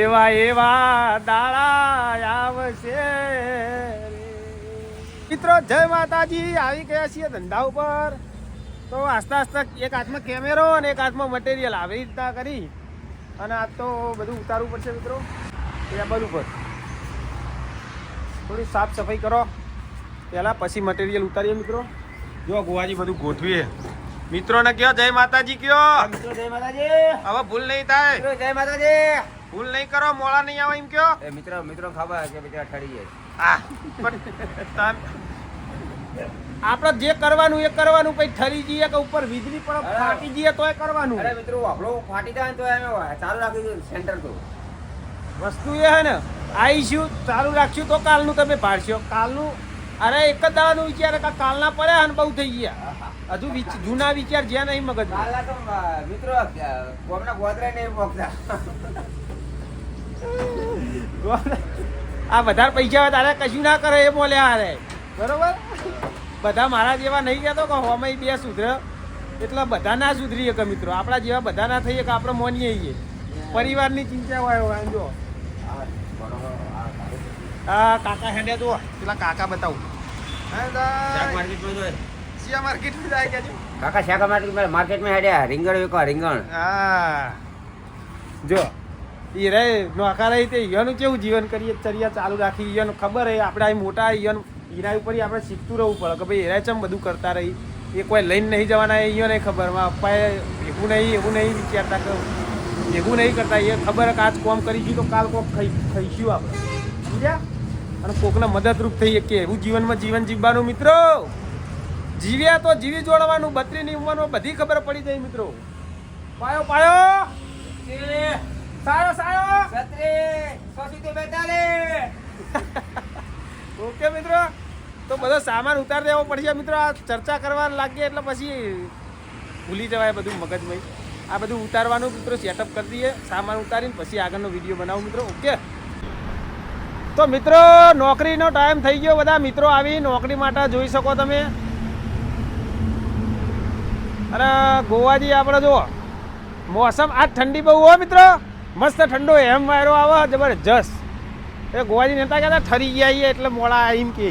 એવા એવા દાડા આવશે મિત્રો. જય માતાજી. આવી ગયા છીએ ધંધા ઉપર. તો આસ્તા આસ્તા એક હાથમાં કેમેરો અને એક હાથમાં મટીરિયલ આવી રીતના કરી અને આજ તો બધું ઉતારવું પડશે મિત્રો. ટેબલ ઉપર થોડી સાફ સફાઈ કરો પહેલાં, પછી મટીરિયલ ઉતારીએ મિત્રો. જો ગોવાજી બધું ગોઠવીએ. મિત્રોને કયો જય માતાજી કયો. મિત્રો જય માતાજી. હવે ભૂલ નહીં થાય. મિત્રો જય માતાજી. ભૂલ નહીં કરો, મોળા નહીં આવે એમ કયો. એ મિત્રો ખબર કે બિચારા ઠરી જાય. હા પણ આપણે જે કરવાનું એ કરવાનું, પછી ઠરી જઈએ કે ઉપર વીજળી પણ ફાટી જઈએ તોય કરવાનું. અરે મિત્રો આપણો ફાટી જાય તો એમ ચાલુ રાખી સેન્ટર તો વસ્તુ એ હે ને, આવીશું ચાલુ રાખશું તો કાલનું તમે ભાડશો. કાલનું અરે એક જ દાડાનું વિચાર કાલના પડ્યા ને બહુ થઈ ગયા. હજુ જૂના વિચાર જ્યાં નહીં મગજ. કાલના તો મિત્રો કોમના ગોદરા નહીં પોકતા. આ વધારે પૈસા હોય તારે કશું ના કરે એ બોલ્યા હારે. બરોબર, બધા મારા જેવા નહીં કહેતો કે હોમાં બે સુધરે એટલે બધા ના સુધરીએ કે મિત્રો. આપણા જેવા બધા ના થઈએ કે આપણે મોનીએ છીએ. પરિવારની ચિંતા હોય. જો હા કાકા હેડ્યા જુઓ, પેલા કાકા બતાવું. માર્કેટમાં જાય કે કાકા શાકા માર્કેટમાં હેડ્યા રીંગણ વેકવા રીંગણ. હા જો એ રે નોખા રહી તે ઈયાનું કેવું જીવન કરીએ, ચરિયા ચાલુ રાખી. ઈયાનું ખબર હે આપણે અહીં મોટા ઈયાનું ઈના ઉપર આપણે શીખતું રહેવું પડે કે ભાઈ એરા ચમ બધું કરતા રહી. એ કોઈ લઈને નહીં જવાના અહીંયા નહીં ખબર. પપ્પાએ ભેગું નહીં એવું નહીં વિચારતા કે ભેગું નહીં કરતા. એ ખબર કે આજ કોમ કરી ગયું તો કાલ કોક ખાઈશું આપણે સમજ્યા. અને કોકને મદદરૂપ થઈએ કે એવું જીવનમાં જીવન જીવવાનું મિત્રો. જીવ્યા તો જીવી જોડવાનું. 32ની ઉંમરમાં બધી ખબર પડી જાય મિત્રો. પાયો પાયો સાયો ઓકે મિત્રો. તો બધો સામાન ઉતારી દેવો પડશે મિત્રો. આ ચર્ચા કરવા લાગીએ એટલે પછી ભૂલી જવાય બધું મગજમાં. આ બધું ઉતારવાનું મિત્રો, સેટઅપ કરી દઈએ. સામાન ઉતારીને પછી આગળનો વિડીયો બનાવું મિત્રો. ઓકે તો મિત્રો નોકરીનો ટાઈમ થઈ ગયો. બધા મિત્રો આવી નોકરી માટે જોઈ શકો તમે. અરે ગોવાજી આપણે જુઓ મોસમ આજ ઠંડી બહુ હોય મિત્રો. મસ્ત ઠંડો એમ વાયરો આવે જબરજસ્ત. એ ગોવાજી નતા કહેતા ઠરી ગયા એટલે મોડા એમ કે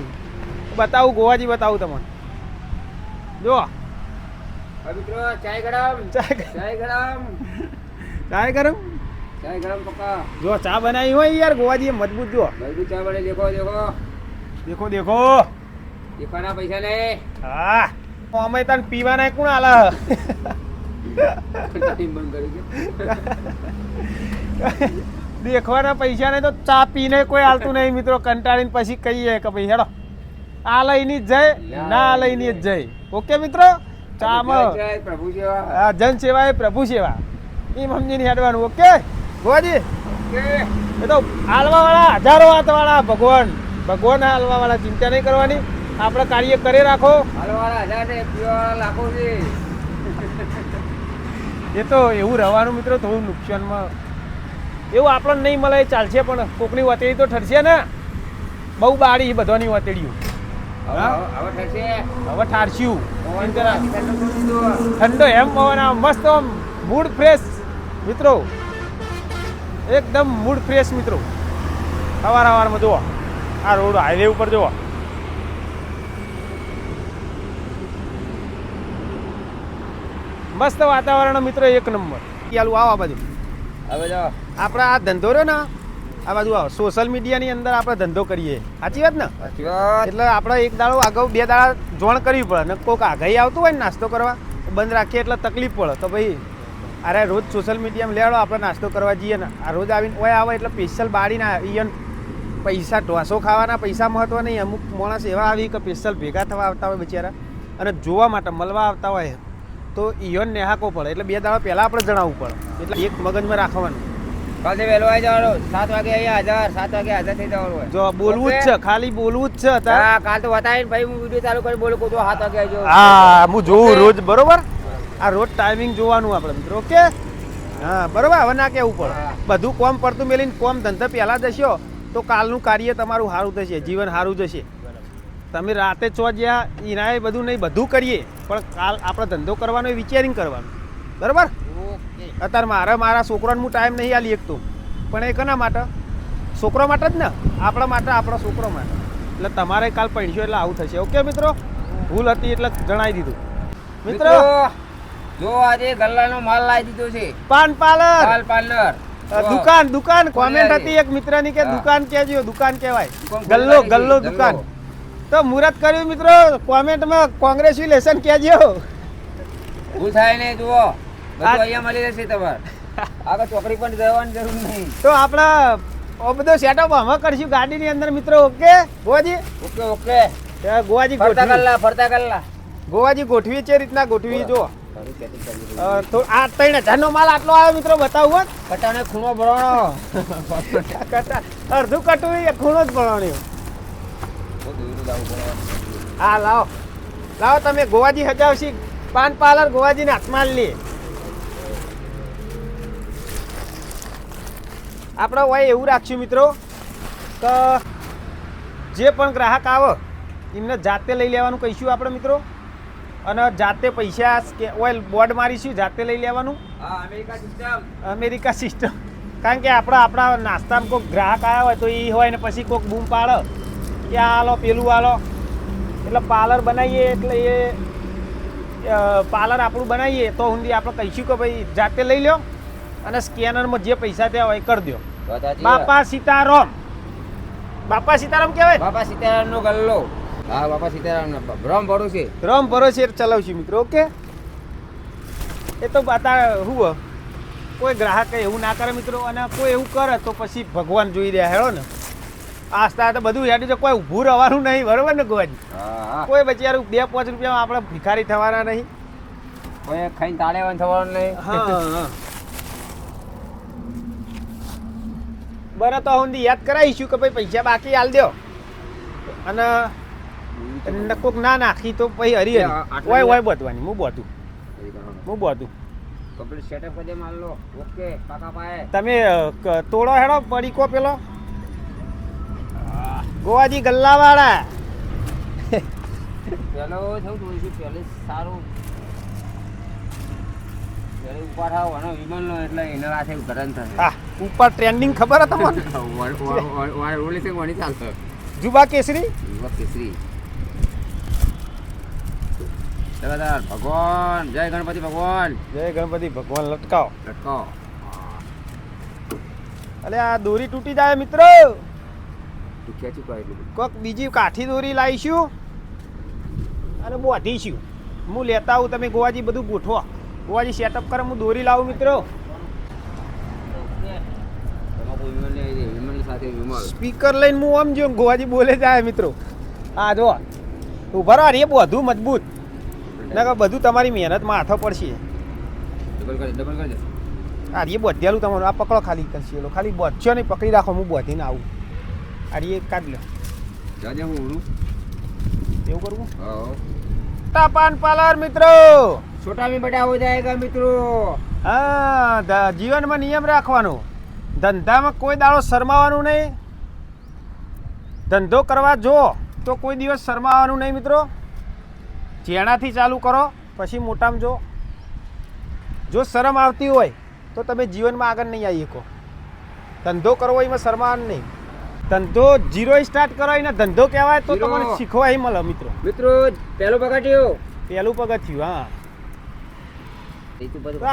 બતાવું. ગોવાજી બતાવું તમને. જો મિત્રો ચાય ગરમ પક્કા. જો ચા બનાવી હોય યાર ગોવાજી મજબૂત. જો મજબૂત ચા બને. દેખો દેખાના પૈસા લે. હા અમે તને પીવાના કોણ આલા. દેખવાના પૈસા નહીં તો ચા પીને કોઈ હાલતું નહીં મિત્રો. કંટાળીને પછી કહીએ કે ભાઈ હેડો આ લઈને જ જાય ના આ લઈને જ જાય. ઓકે મિત્રો ચામાં પ્રભુ સેવા, જન સેવા એ પ્રભુ સેવા એમ સમજીને હેડવાનું. ઓકે ગોવાજી એ તો હાલવા વાળા હજારો વાત વાળા ભગવાન હાલવા વાળા. ચિંતા નહીં કરવાની. આપણે કાર્ય કરી રાખો. હાલવાળા 1000 છે, પીવાવાળા લાખો છે. એ તો એવું રહેવાનું મિત્રો. થોડું નુકસાનમાં એવું આપણને નહીં મળે એ ચાલશે, પણ કોકની વતેડી તો ઠરશે ને. બહુ બાળી બધાની વતેડીઓ. હવે ઠારશું. ઠંડો એમ પવન મસ્ત મૂડ ફ્રેશ મિત્રો. એકદમ મૂડ ફ્રેશ મિત્રો. સવારમાં જુઓ આ રોડ હાઈવે ઉપર જુઓ. મસ્ત વાતાવરણ મિત્રો, એક નંબર. ચાલુ આવો બાજુ. હવે જો આપણે આ ધંધો રહ્યો ને આ બાજુ આવો. સોશિયલ મીડિયાની અંદર આપણે ધંધો કરીએ. સાચી વાત ને? એટલે આપણે એક દાડો અગાઉ 2 દાડા જોણ કરવી પડે ને. કોઈક આગાહી આવતું હોય ને નાસ્તો કરવા બંધ રાખીએ એટલે તકલીફ પડે કે ભાઈ અરે રોજ સોશિયલ મીડિયામાં લેવાડો આપણે નાસ્તો કરવા જઈએ ને. આ રોજ આવીને ઓય આવે એટલે સ્પેશિયલ બાળીને ઈયન પૈસા ઢોસો ખાવાના પૈસા મહત્વ નહીં. અમુક માણસ એવા આવી કે સ્પેશિયલ ભેગા થવા આવતા હોય બિચારા અને જોવા માટે મળવા આવતા હોય તો ઈયોન નેહાકો પડે. એટલે 2 દાડા પહેલાં આપણે જણાવવું પડે. એટલે એક મગજમાં રાખવાનું. કાલે વહેલો આવી જવાનું. 7 વાગે અહીંયા 7 વાગે હાજર થઈ જવાનું હોય. જો બોલવું જ છે, ખાલી બોલવું જ છે. હા કાલ તો બતાવીને ભાઈ હું વિડીયો ચાલુ કરી બોલું તો 7 વાગે આવજો. હા હું જોઉં રોજ. બરોબર, આ રોજ ટાઈમિંગ જોવાનું આપણે મિત્રો. ઓકે હા બરોબર. હવે ના કેવું પડે. બધું કોમ પડતું મેલીને કોમ ધંધા પહેલાં જશો તો કાલનું કાર્ય તમારું સારું થશે, જીવન સારું જશે. તમે રાતે છો જ્યાં એનાએ બધું નહીં બધું કરીએ પણ કાલ આપણે ધંધો કરવાનો એ વિચારીને કરવાનું. બરાબર. અત્યારે મારા છોકરાને હું ટાઈમ નહીં આલી શકતો. પણ એ કોના માટે? છોકરો માટે જ ને, આપણા માટે, આપણો છોકરો માટે. એટલે તમારે કાલ પૈણશો એટલે આવું થશે. ઓકે મિત્રો, ભૂલ હતી એટલે જણાવી દીધું. મિત્રો જો આજે ગલ્લાનો માલ લાવી દીધો છે. પાન પાર્લર, પાલ પાર્લર દુકાન કોમેન્ટ હતી એક મિત્રની કે દુકાન કહેજો, દુકાન કહેવાય, ગલ્લો દુકાન. તો મુહૂર્ત કર્યું મિત્રો, કોમેન્ટમાં કોંગ્રેચ્યુલેશન કહેજો. ભૂલ થાય ને જુઓ, બધું અહીંયા મળી રહેશે તમારે. આગળ ચોકડી પણ જવાની જરૂર નહીં. તો આપણા બધો સેટઅપ અમે કરશું ગાડીની અંદર મિત્રો. ઓકે ગોવાજી? ઓકે ગોવાજી ફરતા કલ્લા ગોવાજી ગોઠવી છે રીતના ગોઠવી જો. તો આ 3000 નો માલ આટલો આવ્યો મિત્રો, બતાવું. કટાને ખૂણો ભરવાનો. અડધું કટું એ ખૂણો જ ભરવાનો. હા લાવો તમે ગોવાજી હજાવશી પાન પાર્લર ગોવાજીને હાથમાં લે. આપણે હોય એવું રાખશું મિત્રો કે જે પણ ગ્રાહક આવે એમને જાતે લઈ લેવાનું કહીશું આપણે મિત્રો, અને જાતે પૈસા ઓઇલ બોર્ડ મારીશું, જાતે લઈ લેવાનું. America system. કારણ કે આપણા નાસ્તામાં કોઈક ગ્રાહક આવ્યા હોય તો એ હોય ને પછી કોઈક બૂમ પાડે કે આ આલો પેલું આલો. એટલે પાર્લર બનાવીએ એટલે એ પાર્લર આપણું બનાવીએ તો ઊંધી આપણે કહીશું કે ભાઈ જાતે લઈ લો અને સ્કેનરમાં જે પૈસા ત્યાં હોય કરી દો. બાપા સીતારામ કહેવાય. બાપા સીતારામ નો ગલ્લો. હા બાપા સીતારામ નો રમ ભરોસે ચલાવશું મિત્રો. ઓકે એ તો બતા હું કોઈ ગ્રાહક એવું ના કરે મિત્રો, અને કોઈ એવું કરે તો પછી ભગવાન જોઈ રહ્યા હેળો ને. આસ્તા તો બધું હેડું છે, કોઈ ઊભું રહેવાનું નહીં, બરોબર ને ગોવાજી? કોઈ બચારું 2-5 રૂપિયામાં આપણે ભિખારી થવાના નહીં, કોઈ ખાઈને તાળેવાન થવાનું નહીં. હા બરાબર. તો હું યાદ કરાવીશું કે ભાઈ પૈસા બાકી હાલ દો, અને કોક ના નાખી તો પછી હરી હોય બધવાની. હું બધું કમ્પ્લીટ સેટઅપ કરી દે માલ લો. ઓકે કાકા પાએ તમે તોડો હેડો પડીકો પેલો ગોવાજી ગલ્લાવાળા. પેલો થયું થોડું પહેલે સારું પહેલે ઉપર આવો અને વિમલનો એટલે એના હાથે ગરમ થશે. હા ઉપર ટ્રેન્ડિંગ ખબર હે તમને? ઓલી છે કોની ચાલશે? જુબા કેસરી. ભગવાન જય ગણપતિ ભગવાન. જય ગણપતિ ભગવાન. લટકાવો. અલે આ દોરી તૂટી જાય મિત્રો. તું ખેંચી પાય એટલે કોક બીજી કાઠી દોરી લાવીશું અને બોધીશું. હું લેતા આવું, તમે ગોવાજી બધું ગોઠવો. ગોવાજી સેટઅપ કરે, હું દોરી લાવું મિત્રો. સ્પીકર લઈને હું આમ જો ગોવાજી બોલે જાય મિત્રો. હા જો ઉભા રહો, એ બધું મજબૂત ના બધું તમારી મહેનતમાં હાથો પડશે. ડબલ કરી દે. આ એ બધેલું તમારું આ પકડો, ખાલી કરશે એલો ખાલી બધો નહીં પકડી રાખો, હું બધીને આવું. આ એ કાઢ લો. જાજે હું એવું કરવું. પાન પાર્લર મિત્રો, છોટા में बड़ा हो जाएगा મિત્રો. હા જીવનમાં નિયમ રાખવાનો, ધંધામાં કોઈ દાડો શરમાવાનું નહીં. ધંધો કરવા જો તો કોઈ દિવસ શરમાવાનું નહીં મિત્રો. જેણાથી ચાલુ કરો પછી મોટામાં જો શરમ આવતી હોય તો તમે જીવનમાં આગળ નહીં આવી શકો. ધંધો કરવો એમાં શરમાવાનું નહીં. ધંધો ઝીરો સ્ટાર્ટ કરો એને ધંધો કહેવાય તો તમને શીખવા મળે મિત્રો. પહેલું પગથિયું. હા. તો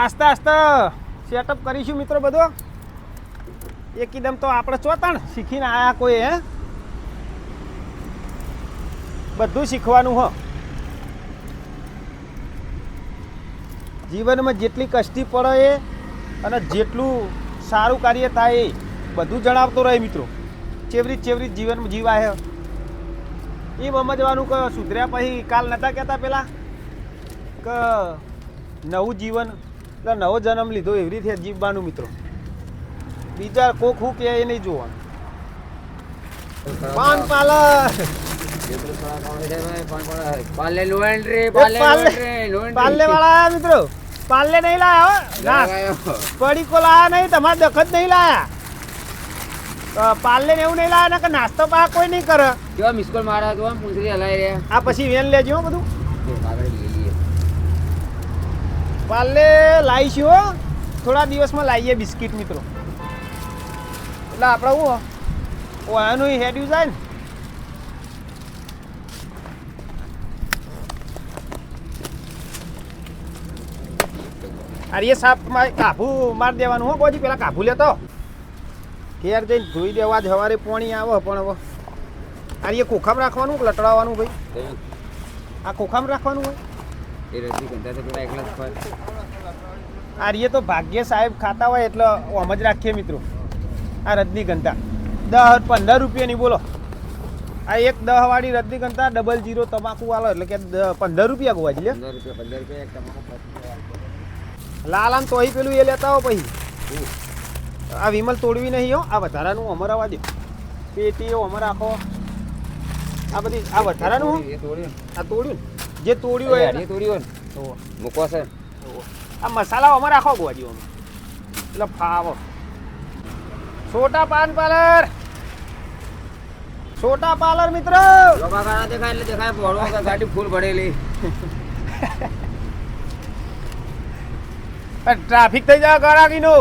આસ્તા સેટઅપ કરીશું મિત્રો બધો. એકદમ તો આપણે ચોતાણ શીખીને આયા કોઈ હે બધું શીખવાનું હો. જીવનમાં જેટલી કષ્ટી પડે એ અને જેટલું સારું કાર્ય થાય એ બધું જણાવતો રહે મિત્રો. ચેવરી જીવનમાં જીવાય એ સમજવાનું કે સુધર્યા પછી કાલ નતા કહેતા પેલા કે નવું જીવન એટલે નવો જન્મ લીધો એવી રીતે જીવવાનું મિત્રો. બીજા કોક હું કે એ નહીં જોવાનું. પાન પાર્લર પાલે વાળા મિત્રો, પાર્લે નહીં લાયા પડીકો લાયા નહીં, તમારે દખત નહીં લાયા. પાર્લે ને એવું નહીં લાયા ને કે નાસ્તો પા કોઈ નહીં કરે. કેવા મિસકોલ મારા તો પૂંછડી હલાઈ રહ્યા. આ પછી વેન લેજો બધું. પાર્લે લાવીશું હો, થોડા દિવસમાં લાવીએ બિસ્કિટ મિત્રો. એટલે આપણે હું આનું હેડ્યું જાય ને અરે એ સાપ કાભું માર દેવાનું હો કોઈ પેલા કાભું લેતો ઘેર જઈને ધોઈ દેવા જ સવારે પાણી આવે પણ હવે અરે એ ખોખામાં રાખવાનું કે લટડાવવાનું ભાઈ આ ખોખામાં રાખવાનું હોય એ રસી ગંધા તો પેલા એકલા જ ખવાય. આ રીએ તો ભાગ્ય સાહેબ ખાતા હોય એટલે આમ જ રાખીએ મિત્રો. આ રજનીગંધા 10-15 રૂપિયાની બોલો. આ એક 10 વાળી રજનીગંધા 00 તમાકુ વાળો એટલે કે 15 રૂપિયા ગોવાજી લે. 15 રૂપિયા એક તમાકુ. લાલ આમ તોય પેલું એ લેતા હો પછી. આ વિમલ તોડવી નહીં હો. આ વધારાનું અમર આવવા દે. પેટીઓ અમર રાખો. આ બધી આ વધારાનું એ તોડ્યું. આ તોડ્યું જે તોડ્યું હોય એ તોડ્યું તો મૂકો છે. આ મસાલા અમારે રાખો ગોવાજી એટલે ફાવો. છોટા પાન પાર્લર છોટા પાર્લર મિત્ર લોકા ગાડા દેખાય એટલે દેખાય ભોળો કે ગાડી ફૂલ ભરેલી. ટ્રાફિક થઈ જાય ગરાગીનો.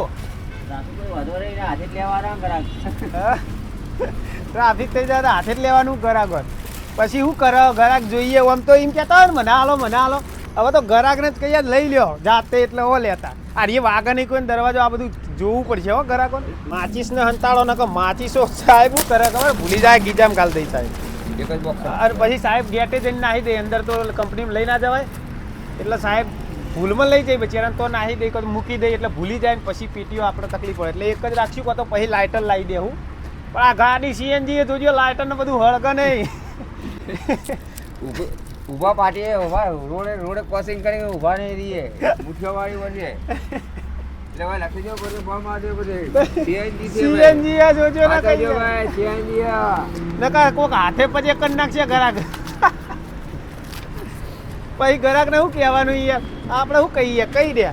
ટ્રાફિક થઈ જાય હાથે જ લેવાનું ગરાગર. પછી શું કરો ગરાક જોઈએ આમ તો એમ કહેતા હોય ને મને હાલો હવે તો ગરાકને જ કહીએ લઈ લ્યો જાતે એટલે હો લેતા. અરે એ વાઘ નહીં કોઈ દરવાજો આ બધું જોવું પડશે હો ગરાકો. માચીસ ને હંતાળો ન માચીસો સાહેબ શું કરે ખબર ભૂલી જાય ગીજામ કાલ દઈ સાહેબ. એક જ બોક્સ. અને પછી સાહેબ ગેટે જઈને નાહી દે અંદર તો કંપનીમાં લઈ ના જવાય એટલે સાહેબ ભૂલમાં લઈ જાય બિચારા તો નાહી દે મૂકી દે એટલે ભૂલી જાય ને પછી પીટીઓ આપણે તકલીફ પડે એટલે એક જ રાખશું કહો તો પછી લાઇટર લાવી દેવું. પણ આ ગાડી સીએનજી જોજો લાઇટર ને બધું હળગે નહીં. ઉભા પાટીએ ઉભા રોડે ક્રોસિંગ કરીને ઉભા નહીં રહીએ મુઠ્ઠીઓ વાળી બનીએ એટલે ભાઈ લખી દો બધું ફોર્મ આવજો બધે સીએનજી જોજો ના કહી દો ભાઈ સીએનજી નકા કોક હાથે પછી કરી નાખશે ગરાક. પછી ગરાકને શું કહેવાનું યાર આપણે શું કહીએ કહી દે.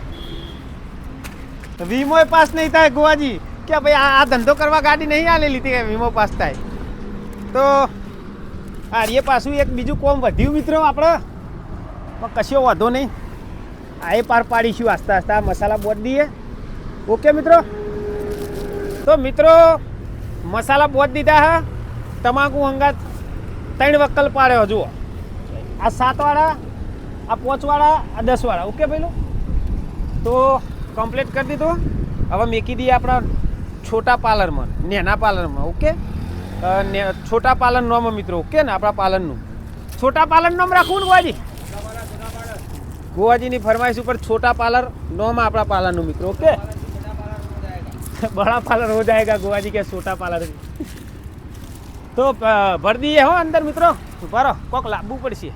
વીમો પાસ નહીં થાય ગોવાજી કે ભાઈ આ ધંધો કરવા ગાડી નહીં આલેલી હતી વીમો પાસ થાય તો આ એ પાછું એક બીજું કોમ વધ્યું મિત્રો આપણે પણ કશો વાંધો નહીં. આ એ પાર પાડીશું આસ્તા આસ્તા મસાલા બોટ દઈએ. ઓકે મિત્રો તો મિત્રો મસાલા બોટ દીધા હા તમાકુ હંગાત 3 વક્કલ પાડ્યો જુઓ. આ 7 વાળા આ 5 વાળા આ 10 વાળા ઓકે પેલું તો કમ્પ્લીટ કરી દીધું. હવે મેકી દઈએ આપણા છોટા પાર્લરમાં નેના પાર્લરમાં ઓકે. છોટા પાલન નામ મિત્રો ઓકે ને આપણા પાલનનું છોટા પાલન નામ રાખવું ને ગોવાજી. ગોવાજીની ફરમાઈશ ઉપર છોટા પાર્લર નામ આપણા પાલનનું મિત્રો ઓકે. બड़ा पार्लर हो जाएगा गोवाजी के छोटा पार्लर. तो भर दिए हो अंदर મિત્રો ભરો કોક લાવવું પડશે.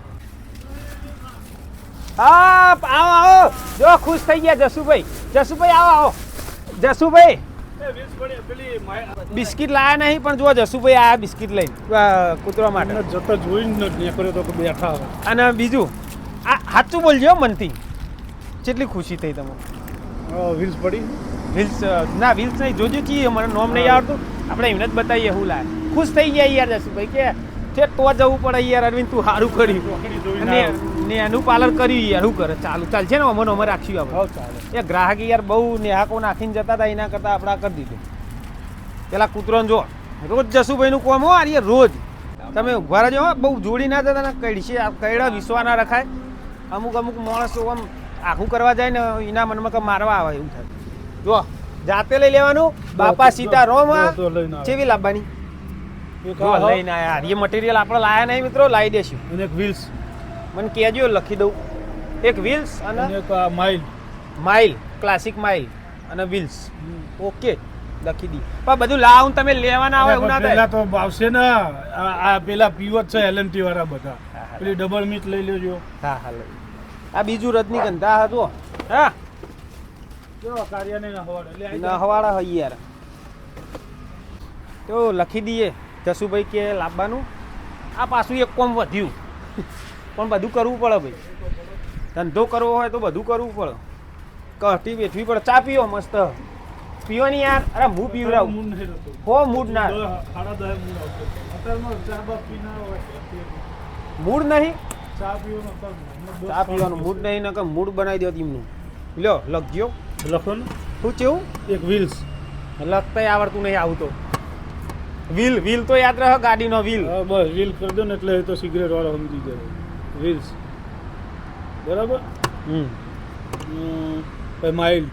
હા આવો આવો જો ખુશ થઈ ગયા જસુભાઈ. જસુભાઈ આવો જસુભાઈ બિસ્કિટ લાયા નહીં પણ જો જસુભાઈ આયા બિસ્કિટ લઈને કૂતરા માટે જતો જોઈને જ નીકળ્યો તો બેઠા હવે. અને બીજું આ સાચું બોલજો મનથી કેટલી ખુશી થઈ તમને. વ્હીલ્સ પડી વ્હીલ્સ ના વ્હીલ્સ નહીં જોજો છીએ મને નોમ નહીં આવડતું આપણે એમને જ બતાવીએ શું લાગે. ખુશ થઈ ગયા યાર જસુભાઈ કે છે તો જવું પડે યાર અરવિંદ તું સારું કર્યું ને એનું પાલન કર્યું યાર શું કરે ચાલુ ચાલશે ને અમને અમે રાખશું આપણે. એ ગ્રાહક યાર બહુ નેહાકો નાખીને જતા હતા એના કરતાં આપણે કરી દીધું. પેલા કૂતરોને જો રોજ જસુભાઈનું કોમ હો યાર રોજ તમે ઉભા રહેજો હો બહુ જોડી ના જતા ને કઈડશે કઈડા વિશ્વા ના રખાય. અમુક માણસો આમ આખું કરવા જાય ને એના મનમાં કે મારવા આવે એવું થાય. જો જાતે લઈ લેવાનું બાપા સીતા રોમ ચેવી લાવવાની લઈને આયા. એ મટીરિયલ આપણે લાયા નહીં મિત્રો લાવી દેશું. અને એક વ્હીલ્સ મને કહેજો લખી દઉં. એક વ્હીલ્સ અને એક માઇલ ક્લાસિક માઇલ અને વ્હીલ્સ ઓકે લખી દી. પણ બધું લાવ તમે લેવાના આવે એવું ના થાય. પેલા તો આવશે ને આ પેલા પીવત છે એલએનટી વાળા બધા પેલી ડબલ મીટ લઈ લેજો. હા હા લઈ. આ બીજું રજનીગંધા હતો હા જો કાર્યાને નહવાડે નહવાડા હોય યાર તો લખી દઈએ. જસુભાઈ કે લાવવાનું. આ પાછું એક કોમ વધ્યું પણ બધું કરવું પડે ભાઈ. ધંધો કરવો હોય તો બધું કરવું પડે. કઢી બેઠવી પડે. ચા પીવો મસ્ત પીવો નહીં યાર. અરે હું પીવડાવું હો મૂડ ના મૂડ નહીં ચા પીવાનું મૂડ નહીં ને મૂડ બનાવી દો એમનું. લ્યો લખજો લખો ને શું કેવું એક વ્હીલ્સ લખતા આવડતું નહીં આવું તો વ્હીલ તો યાદ રહે ગાડીનો વ્હીલ. હા બસ વ્હીલ કરી દો ને એટલે એ તો સિગરેટ વાળો સમજી જાય વ્હીલ્સ બરાબર. પછી માઇલ્ડ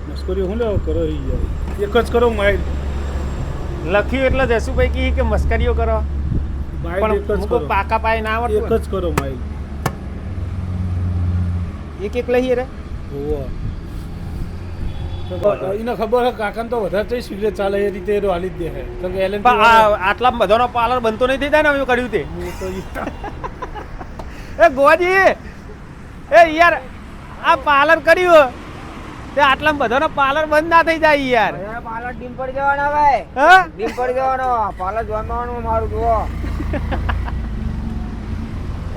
મસ્કરી હું લેવો કરો ઈ યાર એક જ કરો માઇલ્ડ. લખ્યું એટલે જસુભાઈ કહી કે મસ્કરીઓ કરો માઇલ્ડ એક પણ જ હું કરો તો પાકા પાય ના એક આવડતું જ કરો માઇલ્ડ. એક લઈએ રે હોવા એને ખબર હે કાકાને તો વધારે તો સિગરેટ ચાલે એ રીતે એ હાલી જ દે હે તો કે એલએન પણ આટલા બધાનો પાર્લર બનતો નહીં થઈ જાય ને અમે કર્યું તે એ ગોવાજી એ યાર આ પાર્લર કર્યું તે આટલા બધાનો પાર્લર બંધ ના થઈ જાય યાર. પાર્લર ડીમ પડી જવાના ભાઈ, હા ડીમ પડી જવાનો પાર્લર જોવાનું મારું જુઓ.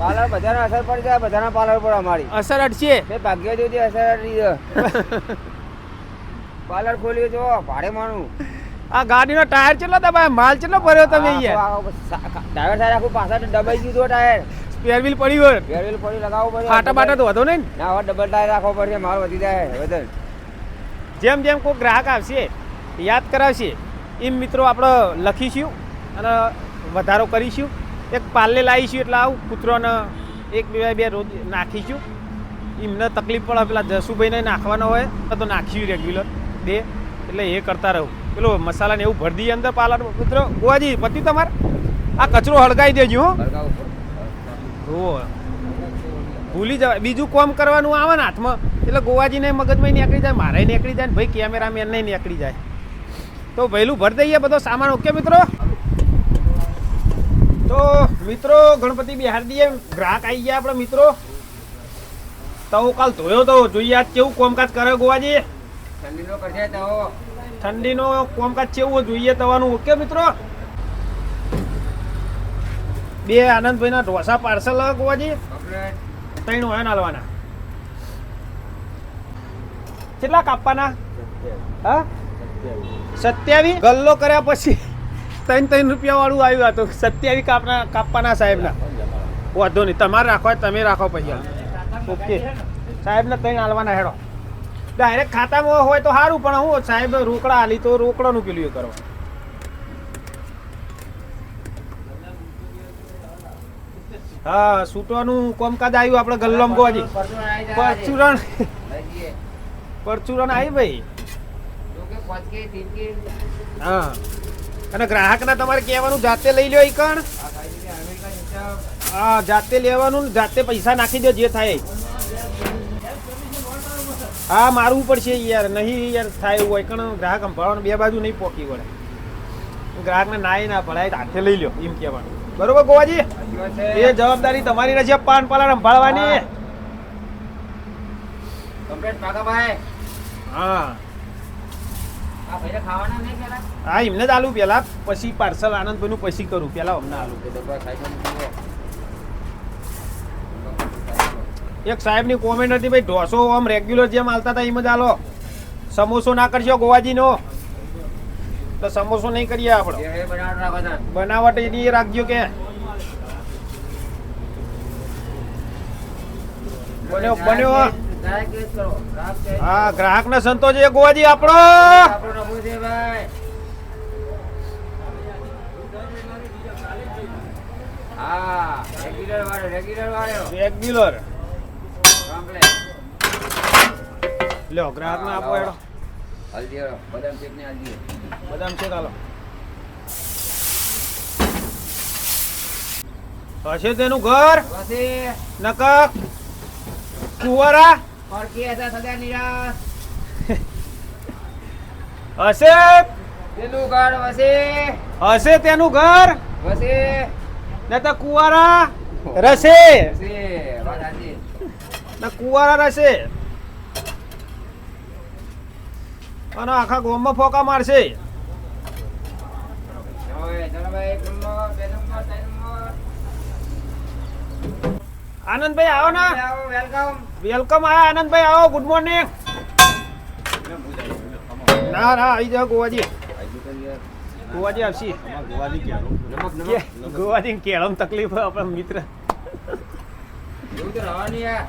પાર્લર બધાને અસર પડી જાય, બધાના પાર્લર પર અમારી અસર અટશે. બે ભાગ્ય જોતી અસર અડી છે. પાર્લર ખોલ્યું જો ભાડે માનું. આ ગાડીનો ટાયર કેટલો દબાય માલ કેટલો ભર્યો તમે યાર. ટાયર સાહેબ આખું પાછળ દબાઈ ગયું તો ટાયર સ્પેર વ્હીલ પડી હોય વેરવેલ પડી લગાવવું પડે. ફાટા બાટા તો વધો નહીં ને? ના હવે ડબલ ટાયર રાખવો પડશે, માલ વધી જાય વજન. જેમ જેમ કોઈ ગ્રાહક આવશે યાદ કરાવશે એમ મિત્રો આપણે લખીશું અને વધારો કરીશું. એક પાર્લે લાવીશું એટલે આવું કૂતરોને એક બે રોજ નાખીશું. એમને તકલીફ પડે પેલા જસુભાઈને નાખવાનો હોય તો નાખીશું રેગ્યુલર બે એટલે એ કરતા રહું. પેલો મસાલાને એવું ભરી દઈએ અંદર પાર્લર. મિત્રો ગોવાજી પતિ તમારે આ કચરો હળગાવી દેજો હો. હળગાવવું પડે. હો ભૂલી જવાય બીજું કામ કરવાનું આવે ને હાથમાં એટલે ગોવાજીને મગજમાં નીકળી જાય, મારે નીકળી જાય ને ભાઈ કેમેરામેન નહીં નીકળી જાય. તો વહેલું ભરી દઈએ બધો સામાન. ઓકે મિત્રો, તો મિત્રો ગણપતિ બિહાર દઈએ. ગ્રાહક આવી ગયા આપણે મિત્રો. તો કાલ ધોયો તો જોઈએ આજ કેવું કોમકાજ કરે ગોવાજી. ઠંડીનો કરશે તો ઠંડીનો કોમકાજ કેવું જોઈએ તવાનું. ઓકે મિત્રો, બે આનંદભાઈના ઢોસા પાર્સલ ગોવાજી કમ્પ્લેટ 3 હોય નાલવાના. કેટલા કાપવાના? હા 27 ગલ્લો કર્યા પછી 3 રૂપિયા વાળું આવ્યું હતું. 27 કાપવાના સાહેબના. વાંધો નહીં, તમારે રાખો હોય તમે રાખો પૈસા. ઓકે સાહેબને 3 હાલવાના હેડો. ડાયરેક્ટ ખાતામાં હોય તો સારું, પણ હું સાહેબ રોકડા હાલી તો રોકડાનું પેલું એ કરવા. હા સૂટવાનું કોમકાજ આવ્યું આપણે ગલ્લોમ ગોવાજી. પરચુરણ પરચુરણ આવી ભાઈ. હા અને ગ્રાહકને તમારે કહેવાનું જાતે લઈ લ્યો. કણ હા જાતે લેવાનું ને જાતે પૈસા નાખી દો જે થાય. હા મારવું પડશે યાર, નહીં યાર થાય એવું હોય. કણ ગ્રાહક સંભાળવાનું બે બાજુ નહીં પોકી વળે. ગ્રાહકને નાય ના પડાય હાથે લઈ લ્યો એમ કહેવાનું. બરોબર ગોવાજી, એ જવાબદારી તમારી રહેશે પાન પાલા સંભાળવાની. કમ્પ્લેટ પાકા ભાઈ. હા આ ભાઈને ખાવાના નહીં પેલા હા એમને જ આલું પેલા, પછી પાર્સલ આનંદભાઈનું પછી કરું. પેલા અમને આલું. તો ડબ્બા ખાઈ એક સાહેબની કોમેન્ટ હતી ભાઈ ઢોસો આમ રેગ્યુલર જેમ હાલતા હતા એમ જ હાલો. સમોસો ના કરશો ગોવાજીનો તો સમોસો નહીં કરીએ આપણે. એ બનાવટ રાખો તા. બનાવટ એની રાખજો કે બન્યો બન્યો. ગ્રાહક કેસ કરો. ગ્રાહક કેસ. હા ગ્રાહકને સંતોષ એ ગોવાજી આપણો. આપણો નમૂ છે ભાઈ. હા રેગ્યુલર વાળો રેગ્યુલર કમ્પ્લેટ. લ્યો ગ્રાહકને આપો હેડો. હલ્દી વાળો બદામ શેક ને હલ્દી. બદામ શેક હાલો. હશે તેનું ઘર વસી નકા કુંવારા પડકી હતા સદા નિરાશ. હશે પેલું ઘર વસી હશે તેનું ઘર વસી ને તો કુંવારા રસે વસી વાત સાચી. ને કુંવારા રસે અને આખા ગોમમાં ફોકા મારશે. હવે ચલો ભાઈ 1 નંબર 2 નંબર 3 નંબર. આનંદભાઈ આવો ને. આવો વેલકમ. વેલકમ આયા આનંદભાઈ, આવો. Good morning. ના ના આવી જાઓ ગોવાજી. ગોવાજી આવશી. ગોવાજી કેળમ તકલીફ હોય આપણા મિત્ર. એવું તો રહેવાની યાર.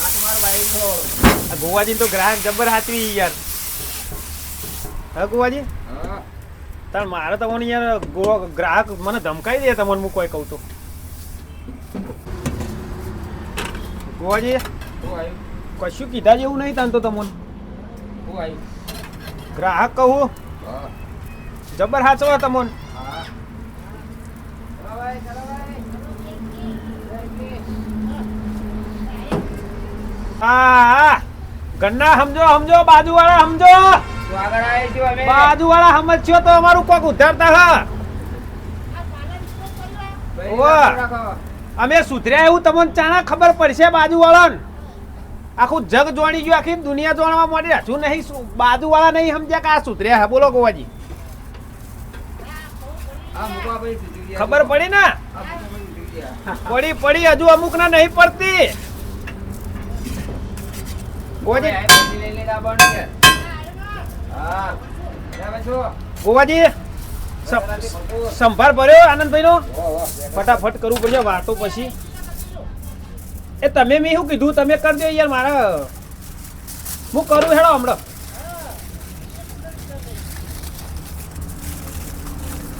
આ તમારો ભાઈ છો. આ ગોવાજી તો ગ્રાહક જબર હાચવી યાર. હા કુવાજી હા તાર મારે તમને યાર ગ્રાહક મને ધમકાઈ દે તમને હું કોઈ કહું તો કુવાજી શું આવ્યું કશું કીધા જેવું નહીં તાન તો તમને શું આવ્યું ગ્રાહક કહું હા જબર હાચવા તમને હા ચલો ભાઈ હા ગન્ના સમજો સમજો બાજુવાળા સમજો તું આગળ આવી છું અમે બાજુવાળા સમજ્યો તો અમારું કોક ઉધારતા હા ભાઈ, વાહ. રાખો. અમે સુધર્યા એવું તમને ચાણા ખબર પડશે બાજુવાળાને આખું જગ જોણી ગયું આખી દુનિયા જોણવા માંડી હજુ નહીં બાજુવાળા નહીં સમજ્યા કે આ સુધર્યા હા બોલો ગોવાજી હા મૂકો આ ભાઈ સુધરી ગયા. ખબર પડી ને આ મૂકો ભાઈ સુધરી ગયા. પડી હજુ અમુક ના નહીં પડતી ગોવાજી આ પછી લઈ લેતા આવવાનું છે. હા બરાબર છો? ગોવાજી ભરપૂર. સંભાર ભર્યો આનંદભાઈ નો વાહ, વાહ. ફટાફટ કરવું પડશે વાતો પછી એ તમે મેં શું કીધું તમે કરી દો યાર મારા હું કરું હેડો હમણાં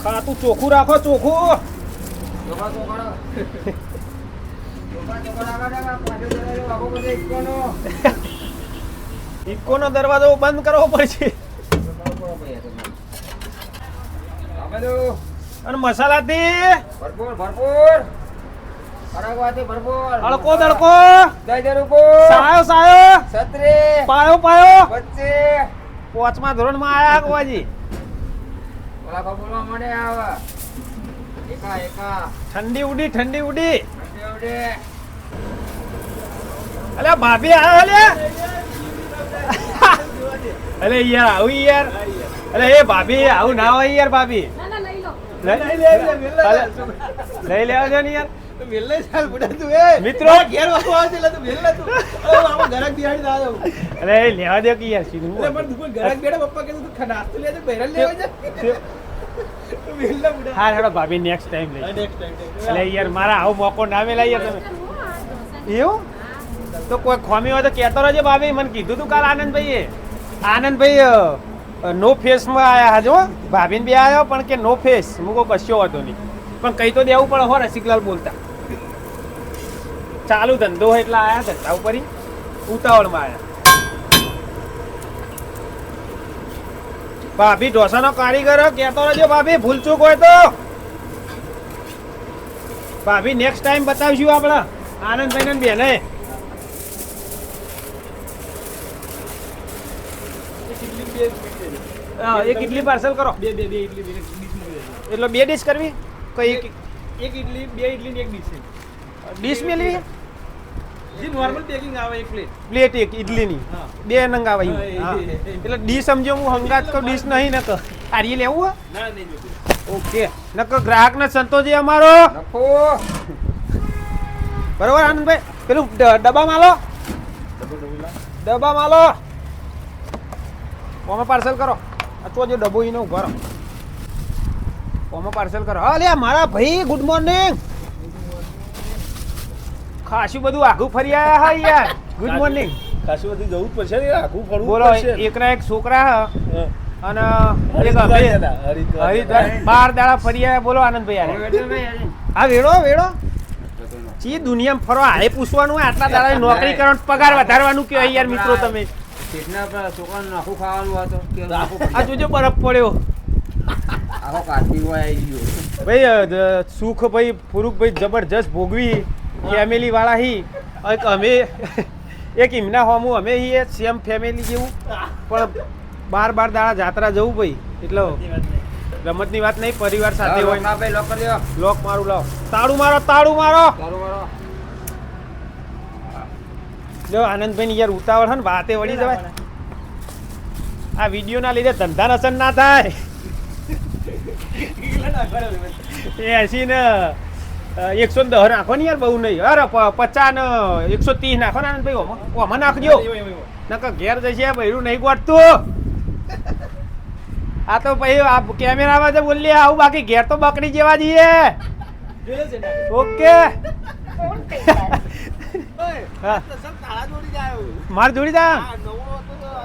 ખાતું ચોખ્ખું રાખો ચોખ્ખું ચોખા ચોખાડો. ચોખા ચોખાડા કાઢો. પાછો જવાનો બાબો બધો ઇક્કોનો. ઇકોનો દરવાજો બંધ કરવો પડશે ચોખાડો ભાઈ આ તો. આપેલો. અને મસાલાથી ભરપૂર ભરપૂર અડકવાથી ભરપૂર અડકો દડકો દઈ દે રૂકો સાયો સાયો છત્રી પાયો પાયો વચ્ચે 5મા ધોરણમાં આયા ગોવાજી ઓલા કબૂલમાં મળે આવે એકા એકા ઠંડી ઉડી ઠંડી ઉડી ઠંડે ઉડે અલ્યા ભાભી આયો અલ્યા અલે યાર આવું યાર અલે એ ભાભી આવું ના હોય યાર ભાભી લઈ લેવા દો ને યાર મિત્રો અરે લેવા દો કે યાર સીધું હા હેડો ભાભી નેક્સ્ટ ટાઈમ લઈ અલે યાર મારા આવો મોકો ના મેલા યાર તમે એવું તો કોઈ ખોમી હોય તો કહેતો રહેજો ભાભી મને કીધું તું કાલ આનંદભાઈએ આનંદભાઈ નો ફેસમાં આયા હાજો ભાભીને બી આવ્યો પણ કે નો ફેસ મૂકો કશો હતો નહીં પણ કઈ તો દેવું પડે હો રસિકલાલ બોલતા ચાલુ ધંધો હોય એટલે આયા ધંધા ઉપર ઉતાવળમાં આયા ભાભી ઢોસાનો કારીગર કહેતો રહેજો ભાભી ભૂલચૂક હોય તો ભાભી નેક્સ્ટ ટાઈમ બતાવશું આપણે આનંદભાઈ ને બેને હા એક ઇડલી પાર્સલ કરો બે ઇડલી એટલે 2 ડીશ કરવી કઈ એક ઇડલી બે ઇડલી ને એક ડીશ ડીશ મેળવી જે નોર્મલ પેકિંગ આવે એક પ્લેટ પ્લેટ એક ઇડલીની હા. 2 નંગ આવે ઈ. હા, હા. એ. એટલે ડીશ સમજો હું હંગાત કહું ડીશ નહીં નક આરી લેવું હે? ના નહીં જોતું ઓકે નક ગ્રાહક ને સંતોષી અમારો નખો બરોબર આનંદભાઈ પેલું ડબ્બામાં લો ડબ્બામાં લો ઓમાં પાર્સલ કરો આ તો જો ડબ્બો ઈને ઉભા રહો ઓમાં પાર્સલ કરો હા લે મારા ભાઈ ગુડ મોર્નિંગ ખાસું બધું આઘું ફરી આયા હા યાર ગુડ મોર્નિંગ ખાસું બધું જવું જ પડશે ને આખું ફરવું બોલો પડશે. એકના એક છોકરા હે હા. અને એક હરિદ્વાર અમે ગયા હતા, હરિદ્વાર. હરિદ્વાર 12 દાડા ફરી આયા બોલો આનંદભાઈ યાર હા વેડો વેડો ચી દુનિયામાં ફરો હારે પૂછવાનું હોય આટલા દાડા નોકરી કરવાનો પગાર વધારવાનું કયો યાર મિત્રો તમે છોકરાનું આખું ખાવાનું હતો કે આખું આ જોજો બરફ પડ્યો આખો કાશ્મીર માં આવી ગયો ભાઈ સુખ ભાઈ ફુરુકભાઈ જબરજસ્ત ભોગવી ફેમિલી વાળા હી એક અમે એક એમના હોમું અમે હી સેમ ફેમિલી જેવું પણ 12 દાડા જાત્રા જવું ભાઈ એટલે રમતની વાત નહીં પરિવાર સાથે હોય ભાઈ લોક કરી દો લોક મારું લાવ તાળું મારો તાળું મારો તારું મારો જો આનંદભાઈ ની યાર ઉતાવળ છે ને વાતે વળી જવાય આ વિડીયો ના લીધે ધંધા નસન ના થાય 80 ને 110 નાખો ને યાર બહુ નહીં અરે 50 ને 130 નાખો ને આનંદભાઈ ઓમાં નાખજો નકર ઘેર જશે બૈરું નહીં ગોઠતું આ તો પછી આ કેમેરામાં જે બોલીએ આવું બાકી ઘેર તો બકરી જેવા જઈએ ઓકે હા માર જોડી જા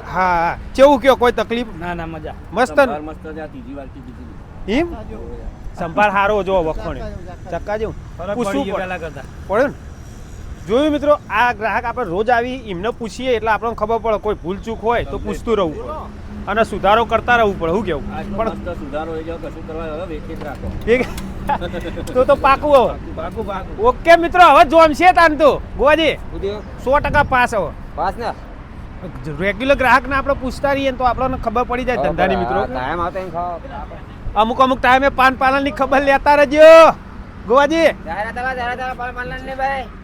હા કેવું કયો કોઈ તકલીફ ના ના મજા મસ્ત ને? મસ્ત છે આ ત્રીજી વાર કીધી એમ સંભાળ હારો જો વખોણે ચક્કા જેવું પૂછવું પડે. પેલા કરતા પડ્યું ને જોયું મિત્રો આ ગ્રાહક આપણે રોજ આવી એમને પૂછીએ એટલે આપણને ખબર પડે કોઈ ભૂલ ચૂક હોય તો પૂછતું રહેવું પડે અને સુધારો કરતા રહેવું પડે શું કેવું પણ મસ્ત સુધારો એ જો કશું કરવા હવે વેચી જ રાખો ઠીક તો પાકું હવે બાકુ બાકુ ઓકે મિત્રો હવે જોમશે તાન તો ગોવાજી બુદ્ધિઓ 100% પાસ હવે પાસ ને રેગ્યુલર ગ્રાહકને આપણે પૂછતા રહીએ ને તો આપણને ખબર પડી જાય ધંધાની મિત્રો ટાઈમ આવતો એમ ખાઓ અમુક અમુક ટાઈમે પાન પાલનની ખબર લેતા રહેજો ગોવાજી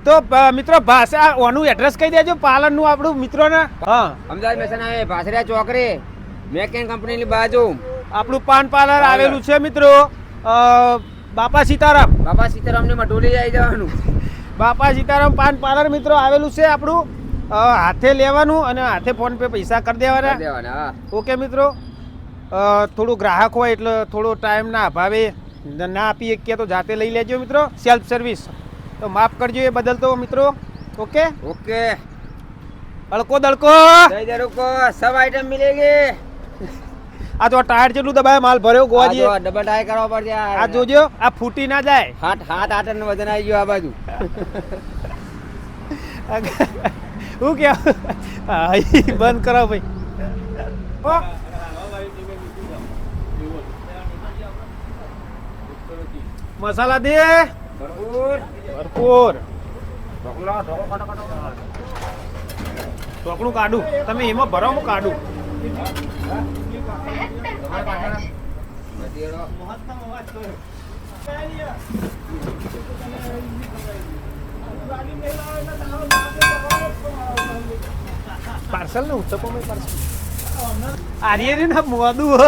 તો મિત્રો ભાષા ઓનું એડ્રેસ કહી દેજો પાલનનું આપણું મિત્રોને હા અમદાવાદ મેસન આવે પાસરિયા ચોકડી મેકેન કંપનીની બાજુ આપણું પાન પાર્લર આવેલું છે મિત્રો બાપા સીતારામ બાપા સીતારામની મઢોલી આવી જવાનું બાપા સીતારામ પાન પાર્લર મિત્રો આવેલું છે આપણું હાથે લેવાનું અને હાથે ફોન પે પૈસા કરી દેવાના દેવાના હા ઓકે મિત્રો થોડું ગ્રાહક હોય એટલે થોડો ટાઈમ ના અભાવે ના આપી શકીએ તો જાતે લઈ લેજો મિત્રો સેલ્ફ સર્વિસ તો માફ કરજો એ બદલ તો મિત્રો ઓકે ઓકે અડકો દડકો દઈ દે રૂકો સબ આઈટમ મિલેગી આ તો ટાયર જેટલું દબાય માલ ભર્યો ગોવાજી આ જો ડબલ ટાઈ કરવા પડશે આ જોજો આ ફૂટી ના જાય હાથ આટન વજન આવી ગયો આ બાજુ શું કે બંધ કરાવ ભાઈ ઓ, મસાલા દે ભરપૂર ભરપૂર ઢોકળો ઢોકળો કાઢો કાઢો ઢોકળું કાઢું તમે એમાં ભરો હું કાઢું પાર્સલ ને ઉત્તપમ પાર્સલ આર્ય ને ના મોદું હો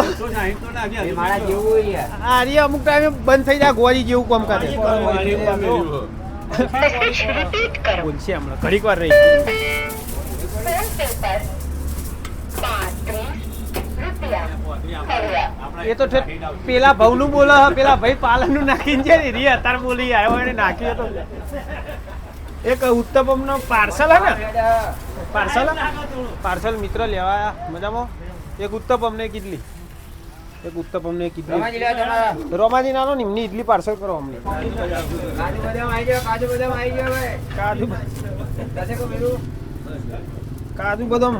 એ મારા જેવું યાર આર્ય અમુક ટાઈમે બંધ થઈ જાય ગોવાજી જેવું કામ કરે બોલશે હમણાં ઘડીક વાર રહી એ તો પેલા ભાવનું બોલે પેલા ભાઈ પાલનનું નાખીને છે ને રી અત્યારે બોલી આવ્યો એને નાખ્યું તો એક ઉત્તપમ નો પાર્સલ હે ને પાર્સલ મિત્ર લેવા મજામાં એક ઉત્તપમ ને કેટલી એક ઉત્તપમ ને કેટલી રોમાજી નાનો ને એમની ઇડલી પાર્સલ કરો અમને કાજુ બદામ આવી ગયો ભાઈ કાજુ દસે કો મેરું કાજુ બદામ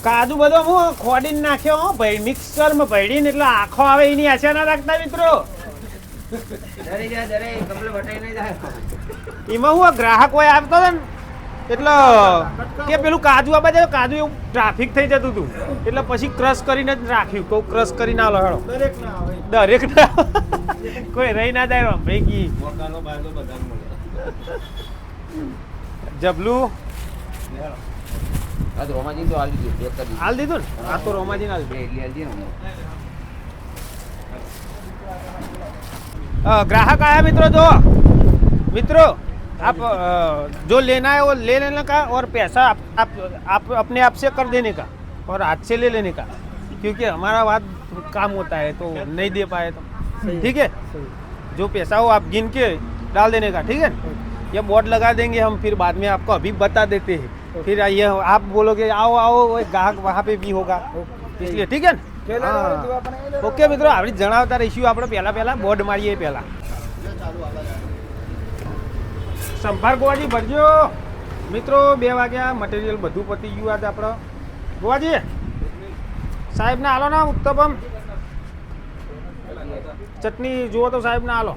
કાજુ બદામ હું ખોડીને નાખ્યો હો ભાઈ મિક્સરમાં ભેડીને એટલે આખો આવે એની આશા ના રાખતા મિત્રો ડરી જા ડરે કપડે વટાઈ નહીં જાય એમાં હું ગ્રાહક હોય આવતો હતો ને એટલે કે પેલું કાજુ આ બાજુ કાજુ એવું ટ્રાફિક થઈ જતું હતું એટલે પછી ક્રશ કરીને જ રાખ્યું કહું ક્રશ કરીને આલો હેડો દરેક ના કોઈ રહી ના જાય ભાઈ કી જબલું આ તો રોમાજી તો હાલ દીધું પેક કરી હાલ દીધું ને આ તો રોમાજીને હાલ બે ઇડલી હાલજી ને ग्राहक आया मित्रों जो मित्रों आप जो लेना है वो ले लेने का और पैसा आप अपने आप से कर देने का और हाथ से ले लेने का क्योंकि हमारा बात काम होता है तो नहीं दे पाए तो ठीक है जो पैसा हो आप गिन के डाल देने का ठीक है ये बोर्ड लगा देंगे हम फिर बाद में आपको अभी बता देते हैं फिर ये आप बोलोगे आओ आओ वो ग्राहक वहाँ पे भी होगा इसलिए ठीक है ઓકે મિત્રો આપણે જણાવતા રહીશું આપણે પહેલા બોર્ડ મારીએ પહેલા સંભાર ગોવાજી ભરજો મિત્રો 2 વાગ્યા મટીરિયલ બધું પતી ગયું આજે આપણે ગોવાજી સાહેબ ને હાલો ના ઉત્તપમ ચટણી જુઓ તો સાહેબ ને હાલો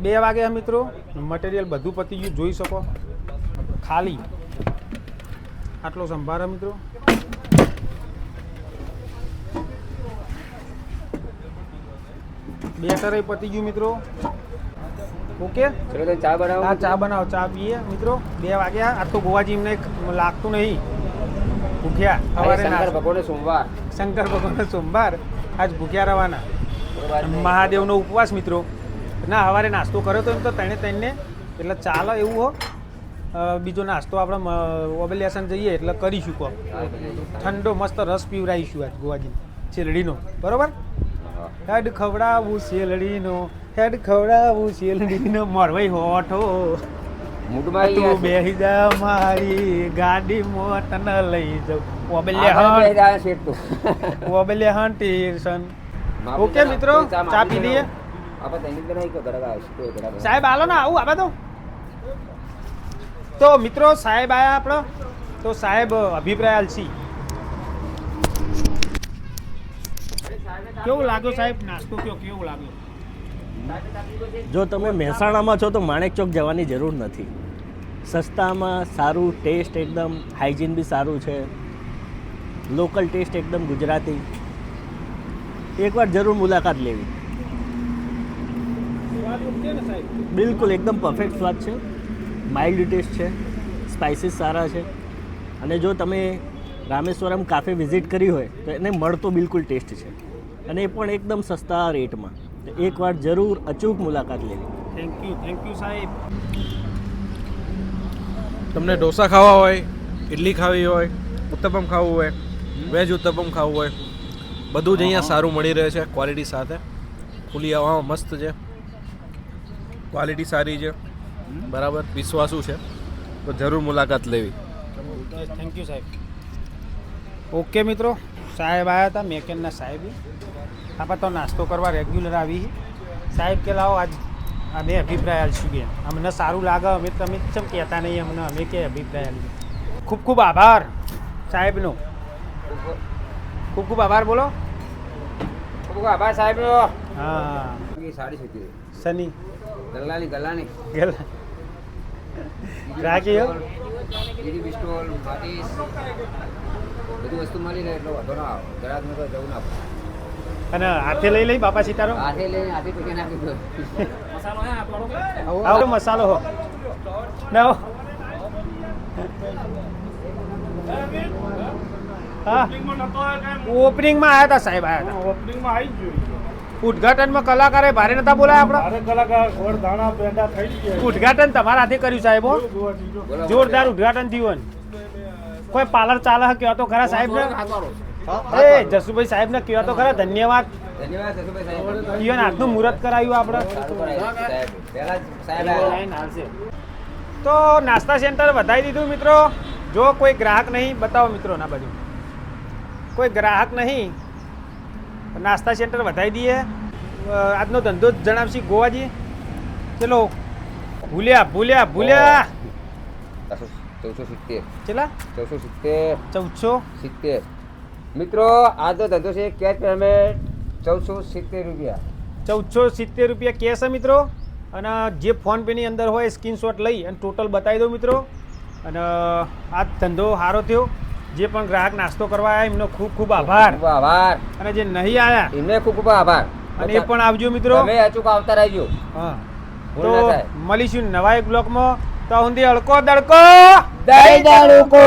2 વાગ્યા મિત્રો મટીરિયલ બધું પતી ગયું જોઈ શકો ખાલી આટલો સંભાર મિત્રો બેટર પતી ગયું મિત્રો ઓકે ચલો તો ચા બનાવો હા ચા બનાવો ચા પીએ મિત્રો 2 વાગ્યા આ તો ગોવાજી એમને લાગતું નહીં ભૂખ્યા સવારે શંકર ભગવાન સોમવાર શંકર ભગવાન સોમવાર આજ ભૂખ્યા રહેવાના મહાદેવનો ઉપવાસ મિત્રો ના સવારે નાસ્તો કર્યો તો એમ તો ત્રણે એટલે ચાલો એવું હો બીજો નાસ્તો આપણે ઓબેલિયાસન જઈએ એટલે કરીશું કો ઠંડો મસ્ત રસ પીવડાવીશું આજ ગોવાજી શેરડીનો બરોબર હેડ ખવડાવું શેરડીનો હેડ ખવડાવું શેલડીનો મોરવાઈ હોઠો મૂડમાં આવી તું ગયા છે. બેહી જા મારી ગાડીમાં તને લઈ જાઉં ઓબલે આપણે બે હન દાડા શેઠ તો. ઓબલે હન ટેશન માપી ઓકે ચા- મિત્રો ચા ચા માપી પી લઈએ આપણે તેની તો નહીં કે ઘરે આવશે કોઈ ઘરે આવશે. સાહેબ આલો ને આવું આબા તો મિત્રો સાહેબ આયા આપણો તો સાહેબ અભિપ્રાય આલસી કેવું લાગ્યો સાહેબ નાસ્તો કયો કેવું લાગ્યો જો તમે મહેસાણામાં છો તો માણેક ચોક જવાની જરૂર નથી. સસ્તામાં સારું, ટેસ્ટ એકદમ હાઇજીન બી સારું છે, લોકલ ટેસ્ટ એકદમ ગુજરાતી. એકવાર જરૂર મુલાકાત લેવી. સ્વાદ ઓકે ને સાહેબ બિલકુલ એકદમ પરફેક્ટ સ્વાદ છે, માઇલ્ડ ટેસ્ટ છે, સ્પાઇસીસ સારા છે. અને જો તમે રામેશ્વરમ કાફે વિઝિટ કરી હોય તો એને મળતો બિલકુલ ટેસ્ટ છે, અને એ પણ એકદમ સસ્તા રેટમાં. તો એકવાર જરૂર અચૂક મુલાકાત લેવી. થેન્ક યુ સાહેબ તમને ઢોસા ખાવા હોય, ઇડલી ખાવી હોય, ઉત્તપમ ખાવું હોય, વેજ ઉત્તપમ ખાવું હોય, બધું જ અહીંયા સારું મળી રહે છે ક્વોલિટી સાથે. ખુલ્લી હવામાં મસ્ત છે, ક્વોલિટી સારી છે, બરાબર વિશ્વાસુ છે, તો જરૂર મુલાકાત લેવી. થેન્ક યુ સાહેબ ઓકે મિત્રો સાહેબ આવ્યા હતા મેકેનના સાહેબ આપણે તો નાસ્તો કરવા રેગ્યુલર આવી સાહેબ કે લાવો આજ અમે અભિપ્રાય આલશું કે અમને સારું લાગે અમે તમે ચમ કહેતા નહીં અમને અમે કે અભિપ્રાય આલીએ ખૂબ ખૂબ આભાર સાહેબનો ખૂબ ખૂબ આભાર બોલો ખૂબ આભાર સાહેબનો. હા એ સાડી સીધી સની ગલ્લાની ગલ્લાની ગેલા રાખી હો. બીજી પિસ્તોલ માચીસ બધી વસ્તુ મળી રહે એટલો વાંધો ના આવે. જરાક મેં તો જવું ના પડે. અને હાથે લઈ લઈ બાપા સીતારો હાથે લઈને હાથે પીકે નાખી દો. આવો મસાલો હો ના હો. હા ઓપનિંગમાં આવ્યા હતા સાહેબ આવ્યા હતા ઓપનિંગમાં આવી જ જોઈએ. ઉદઘાટનમાં કલાકારે ભારે નતા બોલાય આપણા મારે કલાકાર ગોળ દાણા પેંડા થઈ ગયા. ઉદઘાટન તમારા હાથે કર્યું સાહેબ હો. જોવા દીધો. બોલો. જોરદાર ઉદઘાટન થયું ને. કોઈ પાર્લર ચાલે કયો તો ખરા સાહેબ ને એ જસુભાઈ સાહેબ ને કયો તો ખરા ધન્યવાદ ધન્યવાદ જસુભાઈ સાહેબ. કયો ને હાથનું મુહૂર્ત કરાવ્યું આપણે સારું કરાવ્યું સાહેબ. પહેલા જ સાહેબ આવ્યા. તો નાસ્તા સેન્ટર વધારી દીધું મિત્રો. જો કોઈ ગ્રાહક નહીં બતાવો મિત્રો ના બાજુ કોઈ ગ્રાહક નહીં નાસ્તા સેન્ટર વધારી દઈએ. આજનો ધંધો જ જણાવશી ગોવાજી ચલો ભૂલ્યા ભૂલ્યા ભૂલ્યા 1470 ચલા 1470 1470 મિત્રો આજનો ધંધો છે કેશ પેમેન્ટ 1470 રૂપિયા. 1470 રૂપિયા કેશ છે મિત્રો. અને જે ફોન પેની અંદર હોય સ્ક્રીનશોટ લઈ અને ટોટલ બતાવી દો મિત્રો. અને આ ધંધો સારો થયો. જે પણ ગ્રાહક નાસ્તો કરવા આવ્યા એમનો ખૂબ ખૂબ આભાર. ખૂબ આભાર. અને જે નહીં આવ્યા એમને ખૂબ ખૂબ આભાર. અને એ પણ આવજો મિત્રો. તમે અચૂક આવતા રહેજો. હા ભૂલ તો ના થાય. મળીશું નવા એક બ્લોકમાં. તો ઊંધી અડકો દડકો દઈ દાડુકો.